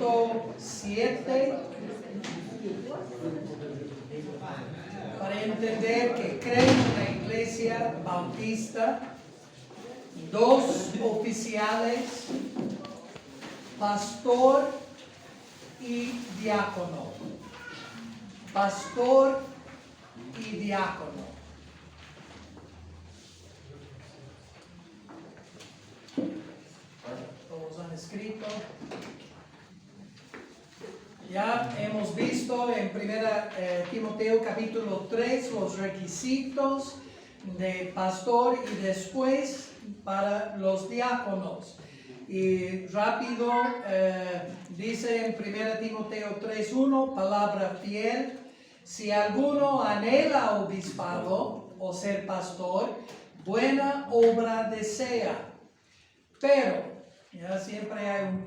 punto 7, para entender que creen en la Iglesia Bautista, 2 oficiales, pastor y diácono. Pastor y diácono. Todos han escrito. Ya hemos visto en 1 Timoteo capítulo 3 los requisitos de pastor y después para los diáconos. Y rápido dice en 1 Timoteo 3:1, palabra fiel: si alguno anhela obispado o ser pastor, buena obra desea. Pero, ya siempre hay un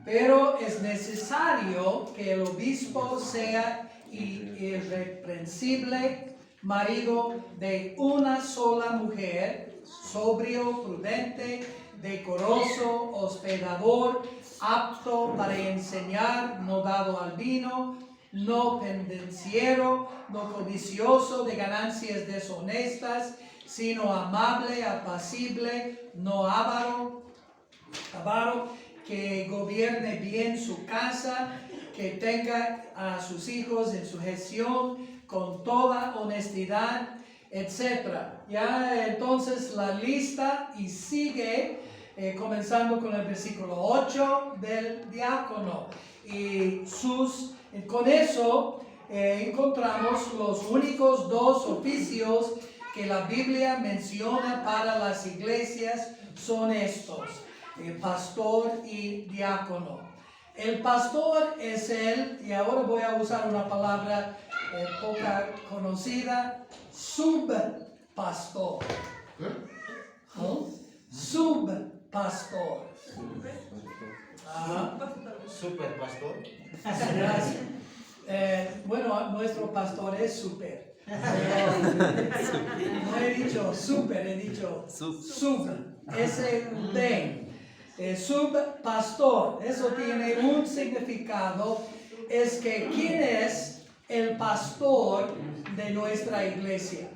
pero es necesario que el obispo sea irreprensible, marido de una sola mujer, sobrio, prudente, decoroso, hospedador, apto para enseñar, no dado al vino, no pendenciero, no codicioso de ganancias deshonestas, sino amable, apacible, no avaro, que gobierne bien su casa, que tenga a sus hijos en sujeción con toda honestidad, etc. Ya entonces la lista y sigue comenzando con el versículo 8 del diácono. Y con eso encontramos los únicos 2 oficios que la Biblia menciona para las iglesias son estos: pastor y diácono. El pastor es y ahora voy a usar una palabra poca conocida, subpastor. Subpastor. Superpastor. Gracias. Bueno, nuestro pastor es super. No he dicho super, he dicho sub. S-U-D. Subpastor. Eso tiene un significado. Es que ¿quién es el pastor de nuestra iglesia?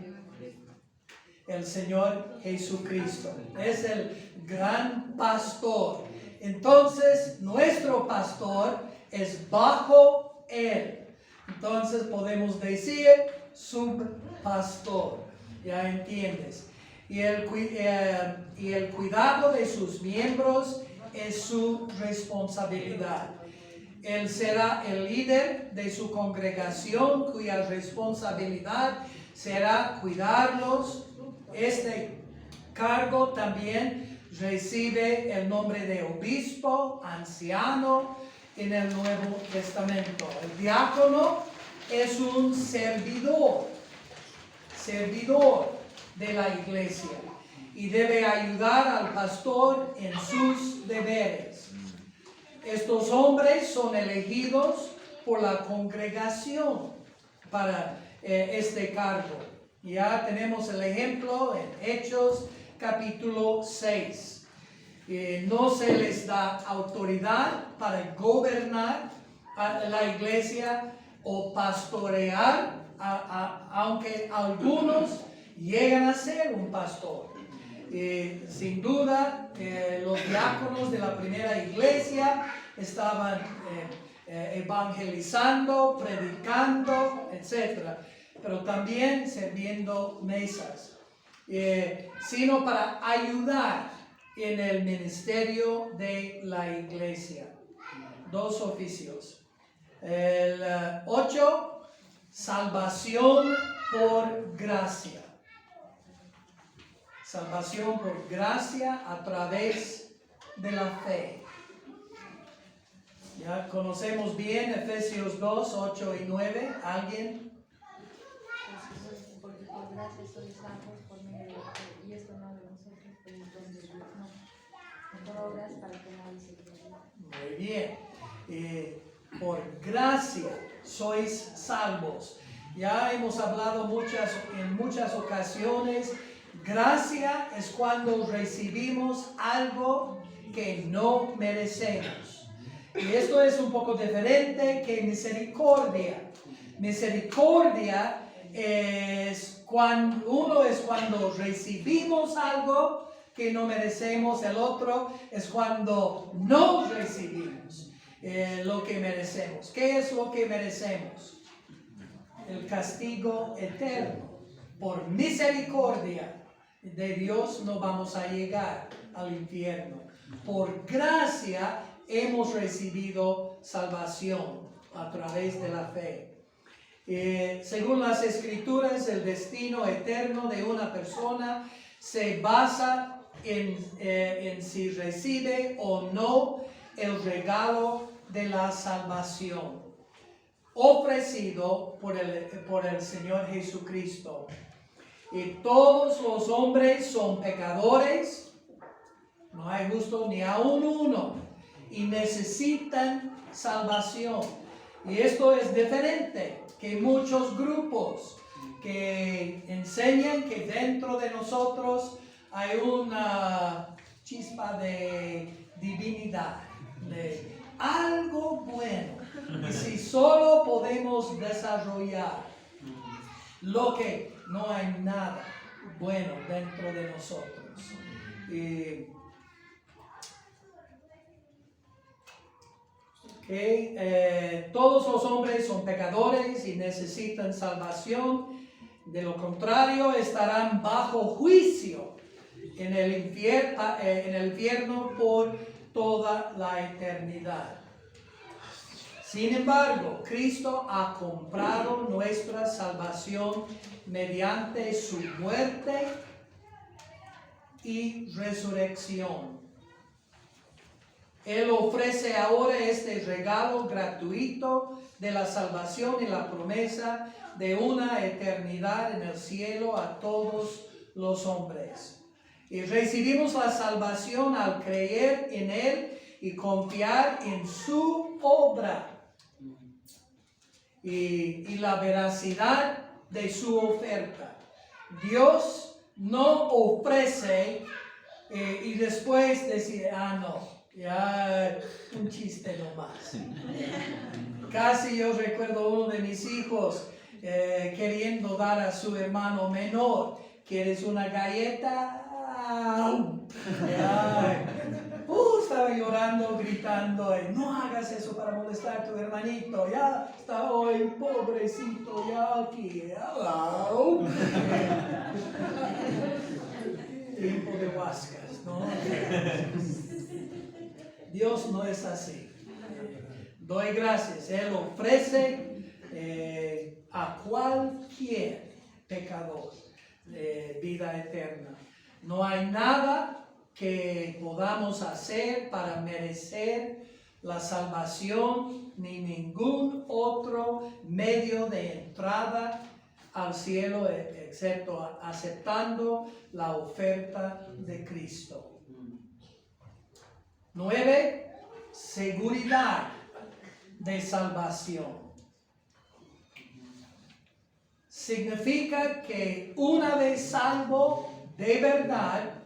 El Señor Jesucristo. Es el gran pastor. Entonces, nuestro pastor es bajo él. Entonces podemos decir subpastor. ¿Ya entiendes? Y el cuidado de sus miembros es su responsabilidad. Él será el líder de su congregación, cuya responsabilidad será cuidarlos. Este cargo también recibe el nombre de obispo, anciano, en el Nuevo Testamento. El diácono es un servidor de la iglesia y debe ayudar al pastor en sus deberes. Estos hombres son elegidos por la congregación para este cargo. Ya tenemos el ejemplo en Hechos capítulo 6. No se les da autoridad para gobernar a la iglesia o pastorear, aunque algunos llegan a ser un pastor. Sin duda, los diáconos de la primera iglesia estaban evangelizando, predicando, etc. Pero también sirviendo mesas, sino para ayudar en el ministerio de la iglesia. 2 oficios. El 8, salvación por gracia. Salvación por gracia a través de la fe. Ya conocemos bien Efesios 2, 8 y 9. ¿Alguien? Porque por gracia sois salvos por medio de la fe, y esto no de nosotros, pero el don de Dios, no por obras para que nadie se gloríe. Muy bien. Por gracia sois salvos. Ya hemos hablado en muchas ocasiones. Gracia es cuando recibimos algo que no merecemos. Y esto es un poco diferente que misericordia. Misericordia es cuando recibimos algo que no merecemos, el otro es cuando no recibimos lo que merecemos. ¿Qué es lo que merecemos? El castigo eterno. Por misericordia de Dios no vamos a llegar al infierno. Por gracia hemos recibido salvación a través de la fe. Según las Escrituras, el destino eterno de una persona se basa en si recibe o no el regalo de la salvación ofrecido por el Señor Jesucristo. Y todos los hombres son pecadores, no hay justo ni aún uno, y necesitan salvación. Y esto es diferente que muchos grupos que enseñan que dentro de nosotros hay una chispa de divinidad, de algo bueno. Y si solo podemos desarrollar lo que no hay nada bueno dentro de nosotros. Todos los hombres son pecadores y necesitan salvación. De lo contrario, estarán bajo juicio en el infierno por toda la eternidad. Sin embargo, Cristo ha comprado nuestra salvación mediante su muerte y resurrección. Él ofrece ahora este regalo gratuito de la salvación y la promesa de una eternidad en el cielo a todos los hombres. Y recibimos la salvación al creer en Él y confiar en su obra y la veracidad de su oferta. Dios no ofrece y después decir, no. Ya, un chiste nomás. Casi yo recuerdo uno de mis hijos queriendo dar a su hermano menor, ¿quieres una galleta? Estaba llorando, gritando, no hagas eso para molestar a tu hermanito, ya está hoy, pobrecito, ya aquí. Tiempo de huascas, ¿no? Dios no es así. Doy gracias. Él ofrece a cualquier pecador vida eterna. No hay nada que podamos hacer para merecer la salvación, ni ningún otro medio de entrada al cielo, excepto aceptando la oferta de Cristo. 9. Seguridad de salvación. Significa que una vez salvo de verdad,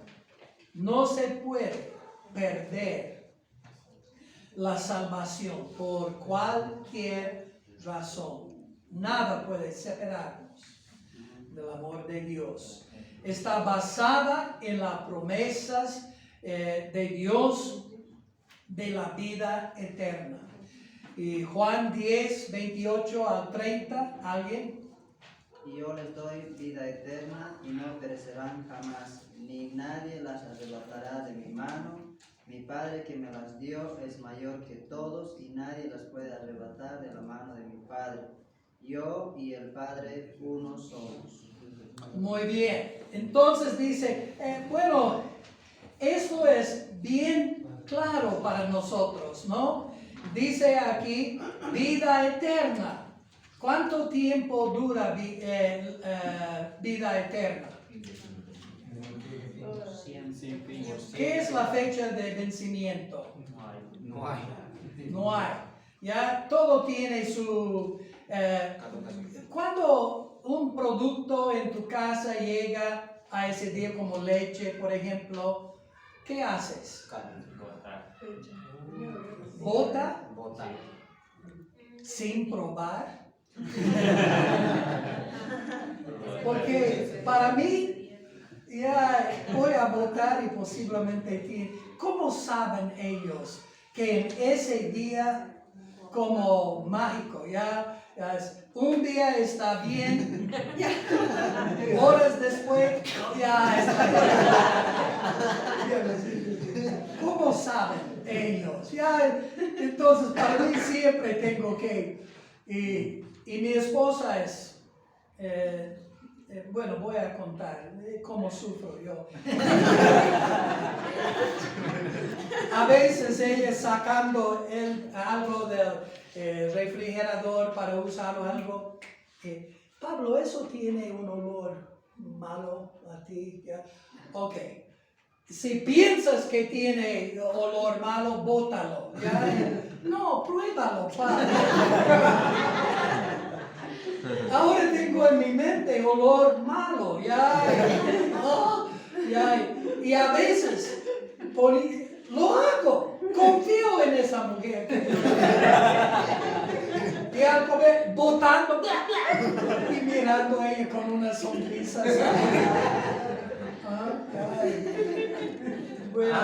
no se puede perder la salvación por cualquier razón. Nada puede separarnos del amor de Dios. Está basada en las promesas de Dios de la vida eterna. Y Juan 10, 28 al 30, ¿alguien? Y yo les doy vida eterna y no perecerán jamás, ni nadie las arrebatará de mi mano. Mi Padre que me las dio es mayor que todos y nadie las puede arrebatar de la mano de mi Padre. Yo y el Padre uno somos. Muy bien. Entonces dice, esto es bien claro para nosotros, ¿no? Dice aquí, vida eterna. ¿Cuánto tiempo dura vida eterna? ¿Qué es la fecha de vencimiento? No hay. Ya todo tiene su... cuando un producto en tu casa llega a ese día como leche, por ejemplo, ¿qué haces? Bota Bota. sin probar. Porque para mí, ya voy a votar y posiblemente ti. ¿Cómo saben ellos que en ese día como mágico, un día está bien, horas después ya está bien? ¿Cómo saben ellos? Entonces para mí siempre tengo que, y mi esposa es, bueno, voy a contar cómo sufro yo. A veces ella sacando algo del refrigerador para usar algo. Pablo, eso tiene un olor malo a ti. ¿Ya? Ok. Si piensas que tiene olor malo, bótalo. ¿Ya? No, pruébalo, Pablo. Ahora tengo en mi mente olor malo, y a veces lo hago, confío en esa mujer. Y al comer, botando, y mirando a ella con una sonrisa. Bueno,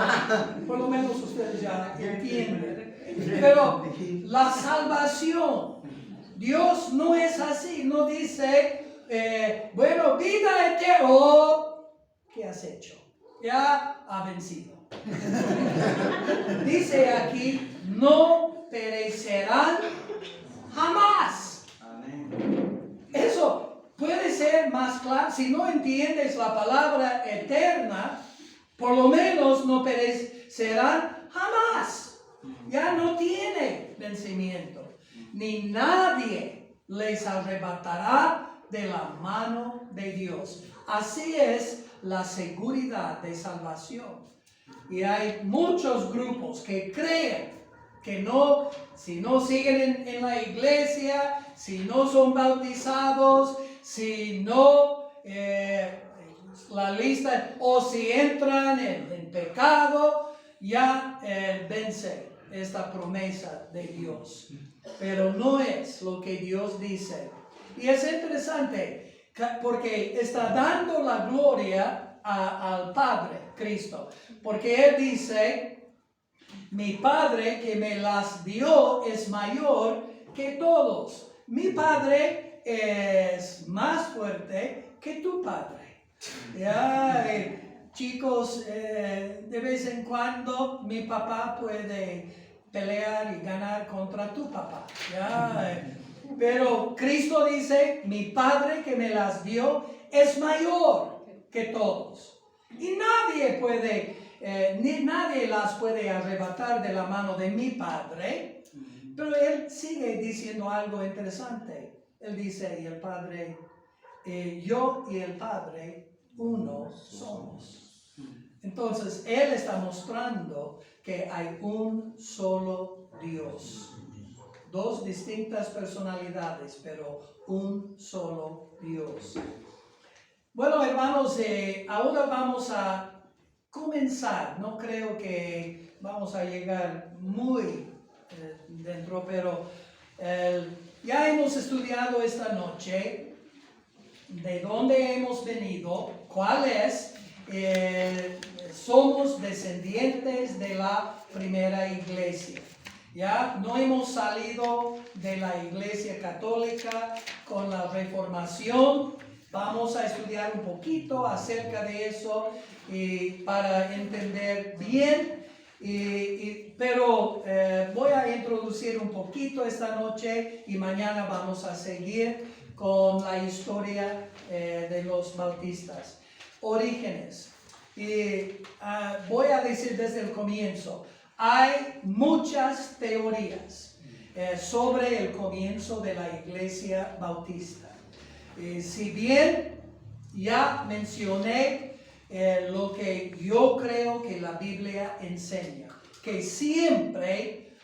por lo menos ustedes ya entienden. Pero la salvación, Dios no es así, no dice, bueno, vida eterna, ¿qué has hecho? Ya ha vencido. Dice aquí, no perecerán jamás. Amén. Eso puede ser más claro, si no entiendes la palabra eterna, por lo menos no perecerán jamás. Ya no tiene vencimiento. Ni nadie les arrebatará de la mano de Dios. Así es la seguridad de salvación. Y hay muchos grupos que creen que no, si no siguen en la iglesia, si no son bautizados, si no la lista, o si entran en pecado, ya vence esta promesa de Dios. Pero no es lo que Dios dice. Y es interesante porque está dando la gloria al Padre, Cristo. Porque Él dice, mi Padre que me las dio es mayor que todos. Mi Padre es más fuerte que tu Padre. Chicos, de vez en cuando mi papá puede pelear y ganar contra tu papá. Pero Cristo dice, mi Padre que me las dio es mayor que todos. Y nadie las puede arrebatar de la mano de mi Padre. Pero Él sigue diciendo algo interesante. Él dice, y el Padre, yo y el Padre, uno somos. Entonces, Él está mostrando que hay un solo Dios. Dos distintas personalidades, pero un solo Dios. Bueno, hermanos, ahora vamos a comenzar. No creo que vamos a llegar muy dentro, pero ya hemos estudiado esta noche de dónde hemos venido, cuál es. Somos descendientes de la primera iglesia. Ya no hemos salido de la iglesia católica con la reformación. Vamos a estudiar un poquito acerca de eso para entender bien. Pero voy a introducir un poquito esta noche y mañana vamos a seguir con la historia de los bautistas. Orígenes. Voy a decir desde el comienzo, hay muchas teorías sobre el comienzo de la iglesia bautista. Si bien ya mencioné lo que yo creo que la Biblia enseña, que siempre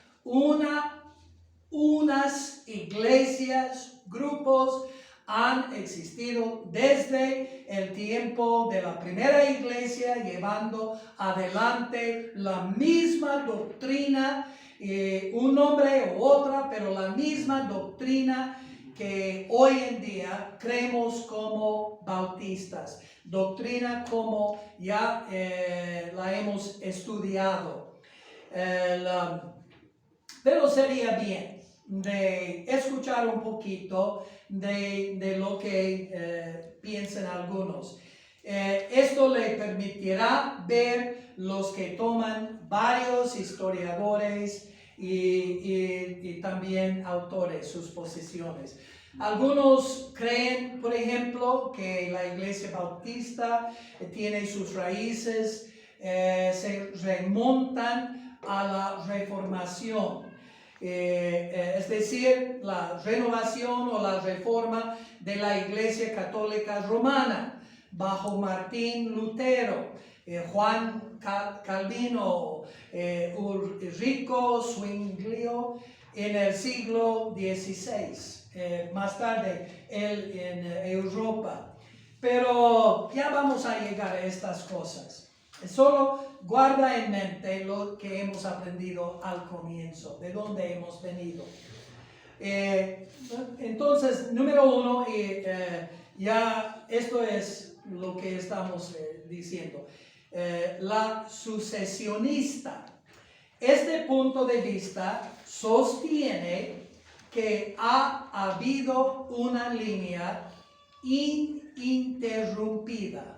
unas iglesias, grupos, han existido desde el tiempo de la primera iglesia, llevando adelante la misma doctrina un nombre u otra, pero la misma doctrina que hoy en día creemos como bautistas. Doctrina como ya la hemos estudiado. Pero sería bien de escuchar un poquito de lo que piensan algunos. Esto le permitirá ver los que toman varios historiadores y también autores, sus posiciones. Algunos creen, por ejemplo, que la Iglesia Bautista tiene sus raíces, se remontan a la Reformación. Es decir, la renovación o la reforma de la Iglesia Católica Romana bajo Martín Lutero, Juan Calvino, Ulrico Zwinglio en el siglo XVI, más tarde él en Europa. Pero ya vamos a llegar a estas cosas. Solo guarda en mente lo que hemos aprendido al comienzo, de dónde hemos venido. Entonces, número uno, ya esto es lo que estamos diciendo. La sucesionista. Este punto de vista sostiene que ha habido una línea ininterrumpida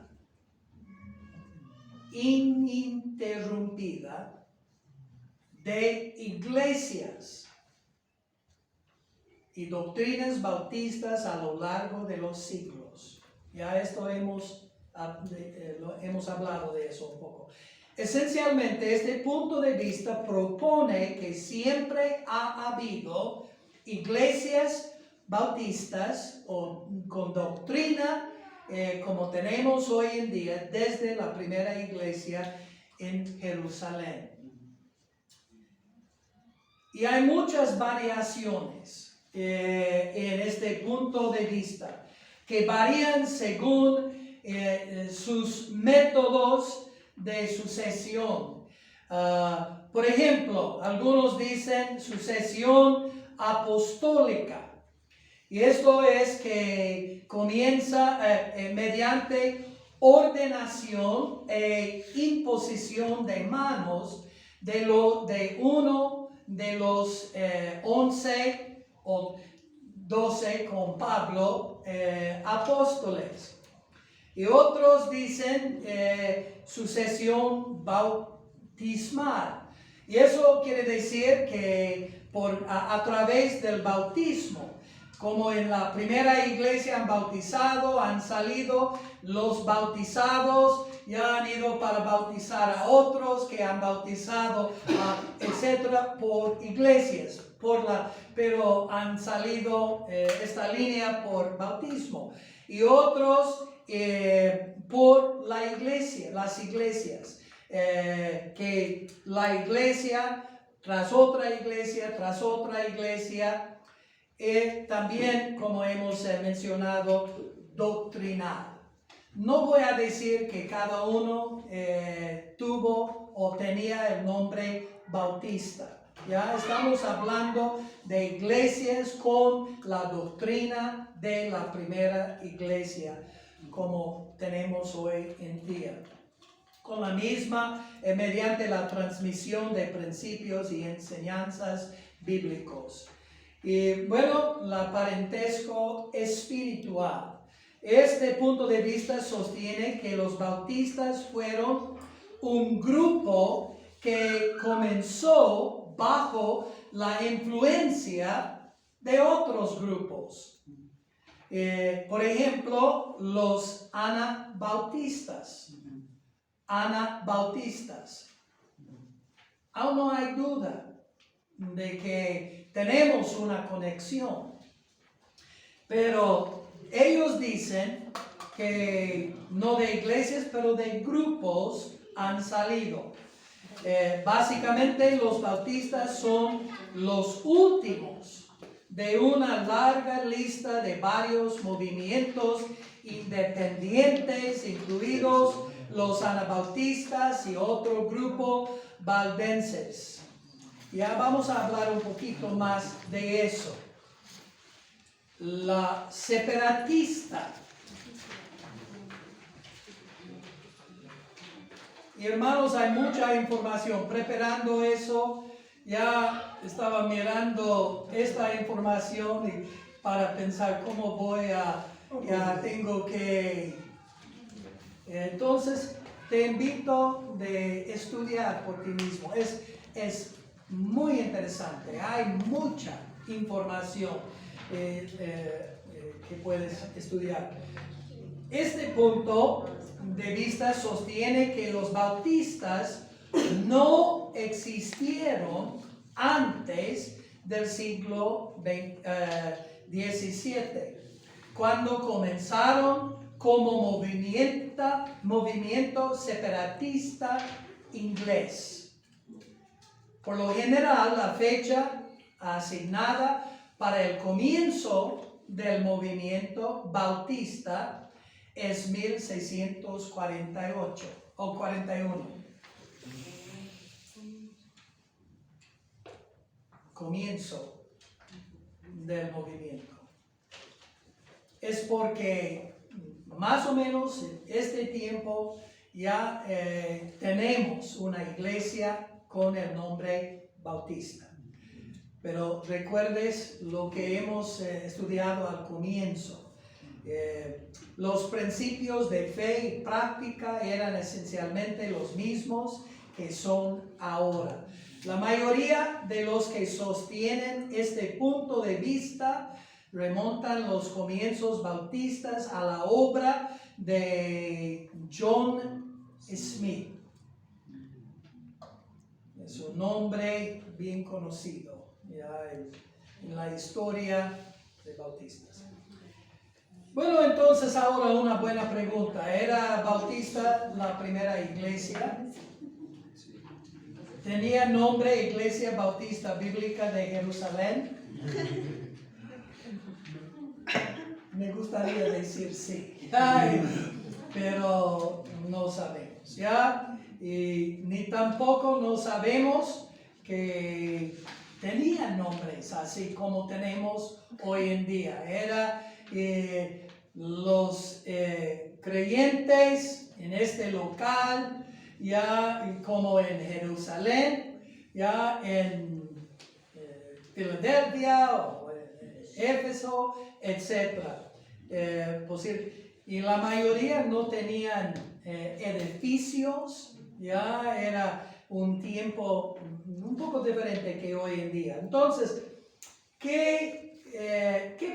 de iglesias y doctrinas bautistas a lo largo de los siglos. Ya esto hemos hablado de eso un poco. Esencialmente, este punto de vista propone que siempre ha habido iglesias bautistas con doctrina como tenemos hoy en día desde la primera iglesia en Jerusalén. Y hay muchas variaciones en este punto de vista que varían según sus métodos de sucesión. Por ejemplo, algunos dicen sucesión apostólica. Y esto es que comienza mediante ordenación e imposición de manos de uno de los 11 o 12 con Pablo apóstoles. Y otros dicen sucesión bautismal. Y eso quiere decir que a través del bautismo, como en la primera iglesia han bautizado, han salido los bautizados, ya han ido para bautizar a otros que han bautizado, etcétera, por iglesias, pero han salido esta línea por bautismo. Y otros por la iglesia, las iglesias, que la iglesia tras otra iglesia, también, como hemos mencionado, doctrinal. No voy a decir que cada uno tuvo o tenía el nombre bautista. Ya estamos hablando de iglesias con la doctrina de la primera iglesia, como tenemos hoy en día. Con la misma, mediante la transmisión de principios y enseñanzas bíblicos. Y bueno, la parentesco espiritual. Este punto de vista sostiene que los bautistas fueron un grupo que comenzó bajo la influencia de otros grupos. Por ejemplo, los anabautistas. Aún no hay duda de que tenemos una conexión, pero ellos dicen que no de iglesias, pero de grupos han salido. Básicamente los bautistas son los últimos de una larga lista de varios movimientos independientes, incluidos los anabautistas y otro grupo valdenses. Ya vamos a hablar un poquito más de eso. La separatista. Y hermanos, hay mucha información. Preparando eso, ya estaba mirando esta información y para pensar cómo ya tengo que... Entonces, te invito de estudiar por ti mismo. Es muy interesante. Hay mucha información que puedes estudiar. Este punto de vista sostiene que los bautistas no existieron antes del siglo XVII, cuando comenzaron como movimiento separatista inglés. Por lo general, la fecha asignada para el comienzo del movimiento bautista es 1648 o 41. Comienzo del movimiento. Es porque más o menos en este tiempo ya tenemos una iglesia con el nombre bautista. Pero recuerdes lo que hemos estudiado al comienzo. Los principios de fe y práctica eran esencialmente los mismos que son ahora. La mayoría de los que sostienen este punto de vista remontan los comienzos bautistas a la obra de John Smith. Es un nombre bien conocido ya en la historia de bautistas. Bueno, entonces ahora una buena pregunta. ¿Era bautista la primera iglesia? ¿Tenía nombre Iglesia Bautista Bíblica de Jerusalén? Me gustaría decir sí, pero no sabemos, ¿ya? Y ni tampoco no sabemos que tenían nombres así como tenemos hoy en día. Era los creyentes en este local, ya como en Jerusalén, ya en Filadelfia o Éfeso, etc. Y la mayoría no tenían edificios, ya era un tiempo un poco diferente que hoy en día. Entonces, ¿qué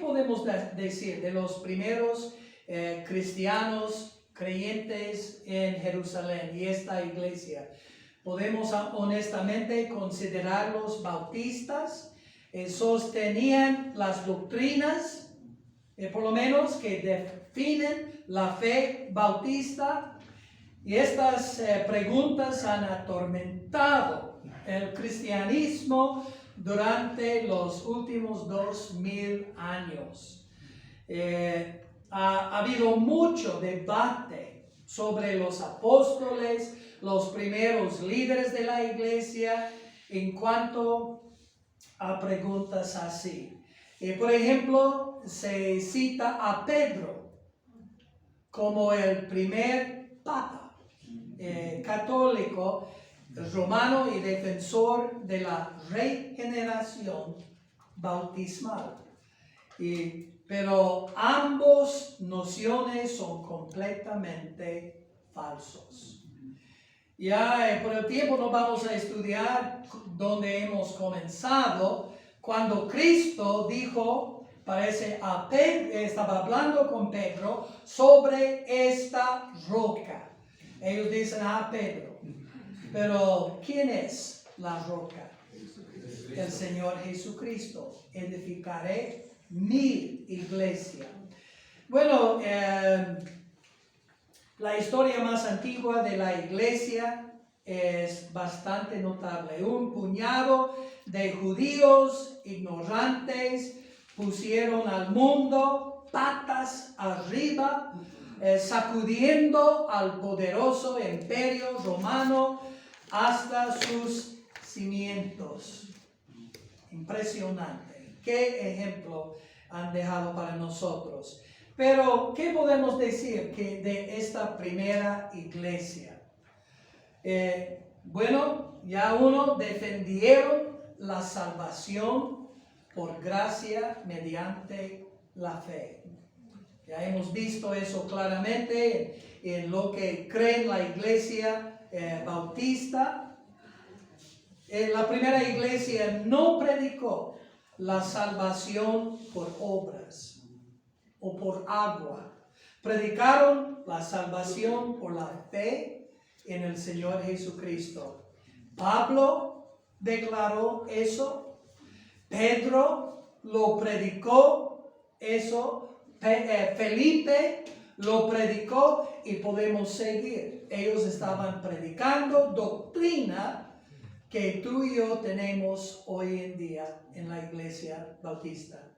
podemos decir de los primeros cristianos creyentes en Jerusalén y esta iglesia? Podemos honestamente considerarlos bautistas. Sostenían las doctrinas, por lo menos que definen la fe bautista, y estas preguntas han atormentado el cristianismo durante los últimos 2000 años. Ha habido mucho debate sobre los apóstoles, los primeros líderes de la iglesia, en cuanto a preguntas así. Por ejemplo, se cita a Pedro como el primer papa católico romano y defensor de la regeneración bautismal. Pero ambos nociones son completamente falsos. Ya por el tiempo no vamos a estudiar donde hemos comenzado, cuando Cristo dijo, parece a Pedro, estaba hablando con Pedro sobre esta roca. Ellos dicen a Pedro, pero ¿quién es la roca? El Señor Jesucristo. Edificaré mi iglesia. Bueno, la historia más antigua de la iglesia es bastante notable. Un puñado de judíos ignorantes pusieron al mundo patas arriba, sacudiendo al poderoso imperio romano hasta sus cimientos. Impresionante. ¿Qué ejemplo han dejado para nosotros? Pero, ¿qué podemos decir de esta primera iglesia? Bueno, ya uno defendieron la salvación por gracia mediante la fe. Ya hemos visto eso claramente en lo que cree la iglesia bautista. La primera iglesia no predicó la salvación por obras o por agua. Predicaron la salvación por la fe en el Señor Jesucristo. Pablo declaró eso. Pedro lo predicó eso. Felipe lo predicó y podemos seguir. Ellos estaban predicando doctrina que tú y yo tenemos hoy en día en la iglesia bautista.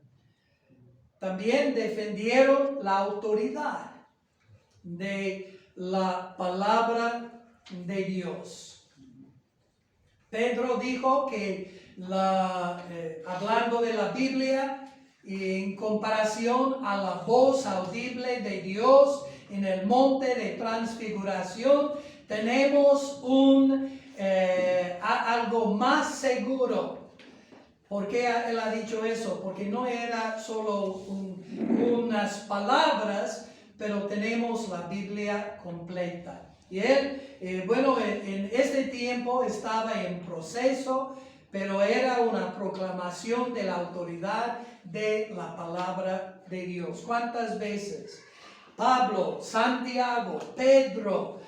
También defendieron la autoridad de la palabra de Dios. Pedro dijo que hablando de la Biblia, en comparación a la voz audible de Dios en el monte de transfiguración, tenemos algo más seguro. ¿Por qué él ha dicho eso? Porque no era solo unas palabras, pero tenemos la Biblia completa. Y él, en este tiempo estaba en proceso, pero era una proclamación de la autoridad de la palabra de Dios. ¿Cuántas veces Pablo, Santiago, Pedro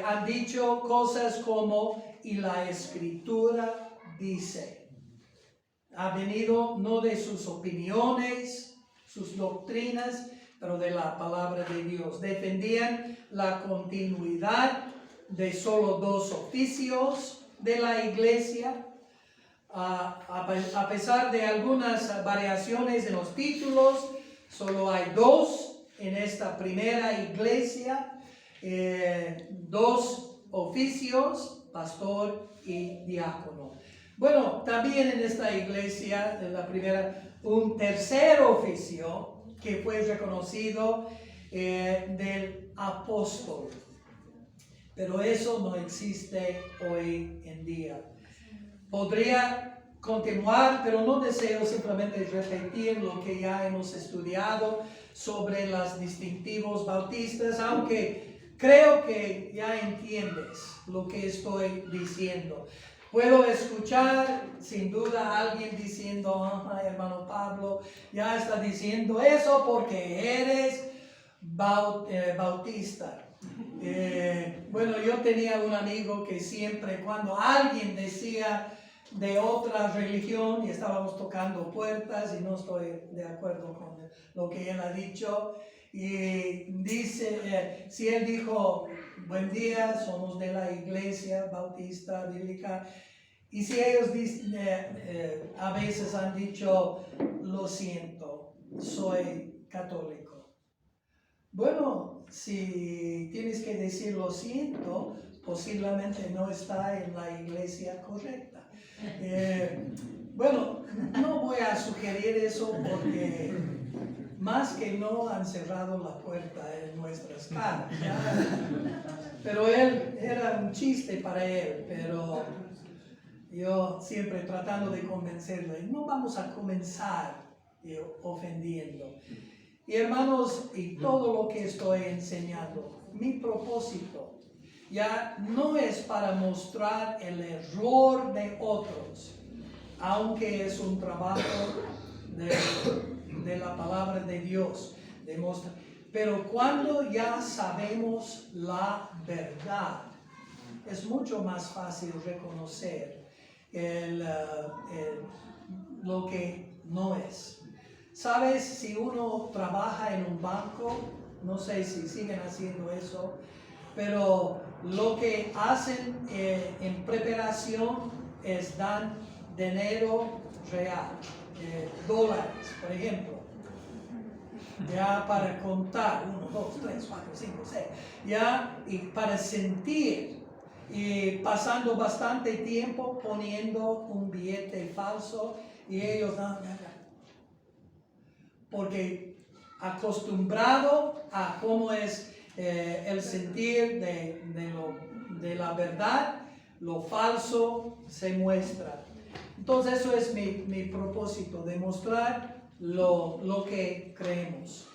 han dicho cosas como, y la Escritura dice? Ha venido no de sus opiniones, sus doctrinas, pero de la palabra de Dios. Defendían la continuidad de solo dos oficios de la iglesia. A pesar de algunas variaciones en los títulos, solo hay dos en esta primera iglesia, dos oficios, pastor y diácono. Bueno, también en esta iglesia, en la primera, un tercer oficio que fue reconocido del apóstol. Pero eso no existe hoy en día. Podría continuar, pero no deseo simplemente repetir lo que ya hemos estudiado sobre los distintivos bautistas, aunque creo que ya entiendes lo que estoy diciendo. Puedo escuchar sin duda a alguien diciendo, hermano Pablo, ya está diciendo eso porque eres bautista. Yo tenía un amigo que siempre cuando alguien decía de otra religión y estábamos tocando puertas y no estoy de acuerdo con lo que él ha dicho, y dice, si él dijo, buen día, somos de la iglesia bautista bíblica, y si ellos a veces han dicho, lo siento, soy católico. Bueno, si tienes que decir lo siento, posiblemente no está en la iglesia correcta. No voy a sugerir eso porque más que no han cerrado la puerta en nuestras caras. Pero él era un chiste para él, pero yo siempre tratando de convencerle, no vamos a comenzar ofendiendo. Y hermanos, y todo lo que estoy enseñando, mi propósito ya no es para mostrar el error de otros, aunque es un trabajo de la palabra de Dios. Pero cuando ya sabemos la verdad, es mucho más fácil reconocer lo que no es. ¿Sabes? Si uno trabaja en un banco, no sé si siguen haciendo eso, pero lo que hacen en preparación es dan dinero real, dólares, por ejemplo, ya para contar, 1, 2, 3, 4, 5, 6, ya, y para sentir y pasando bastante tiempo poniendo un billete falso y ellos porque acostumbrado a cómo es el sentir de la verdad, lo falso se muestra. Entonces eso es mi propósito, demostrar lo que creemos.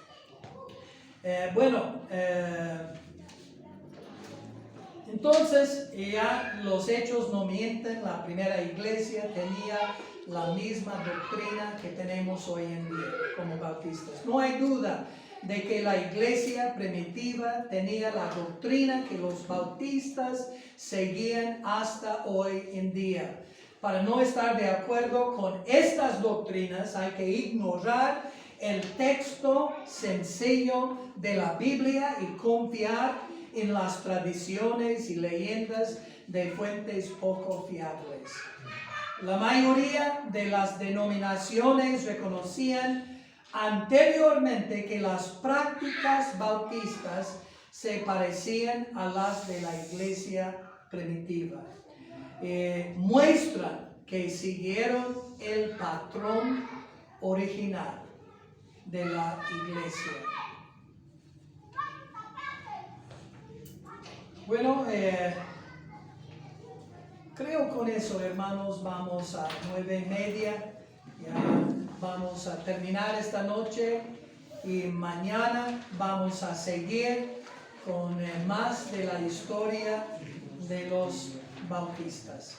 Entonces ya los hechos no mienten, la primera iglesia tenía la misma doctrina que tenemos hoy en día como bautistas. No hay duda de que la iglesia primitiva tenía la doctrina que los bautistas seguían hasta hoy en día. Para no estar de acuerdo con estas doctrinas hay que ignorar el texto sencillo de la Biblia y confiar en las tradiciones y leyendas de fuentes poco fiables. La mayoría de las denominaciones reconocían anteriormente que las prácticas bautistas se parecían a las de la iglesia primitiva. Muestran que siguieron el patrón original de la iglesia. Bueno, creo con eso, hermanos, vamos a 9:30. Ya vamos a terminar esta noche y mañana vamos a seguir con más de la historia de los bautistas.